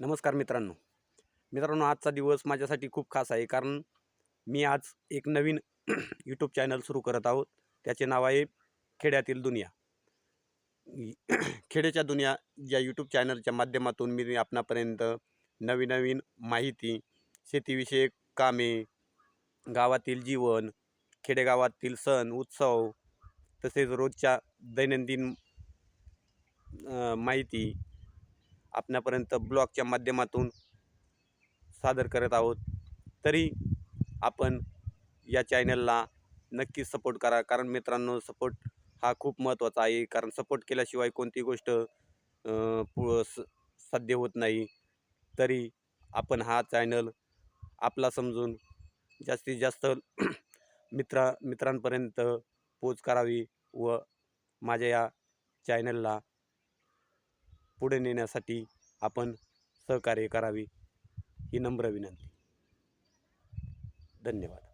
नमस्कार मित्रांनो, आजचा दिवस माझ्यासाठी खूप खास आहे. कारण मी आज एक नवीन यूट्यूब चॅनल सुरू करत आहोत. त्याचे नाव आहे खेड्यातील दुनिया. खेड्याच्या दुनिया या यूट्यूब चॅनलच्या माध्यमातून मी आपणापर्यंत नवीन नवीन माहिती, शेतीविषयक कामे, गावातील जीवन, खेडेगावातील सण उत्सव, तसेच रोजच्या दैनंदिन माहिती आपणापर्यंत ब्लॉगच्या माध्यमातून सादर करत आहोत. तरी आपण या चॅनलला नक्कीच सपोर्ट करा. कारण मित्रांनो, सपोर्ट हा खूप महत्त्वाचा आहे. कारण सपोर्ट केल्याशिवाय कोणती गोष्ट साध्य होत नाही. तरी आपण हा चॅनल आपला समजून जास्तीत जास्त मित्रांपर्यंत पोच करावी व माझ्या या चॅनलला पुढे नेण्यासाठी आपण सहकार्य करावे ही नम्र विनंती. धन्यवाद.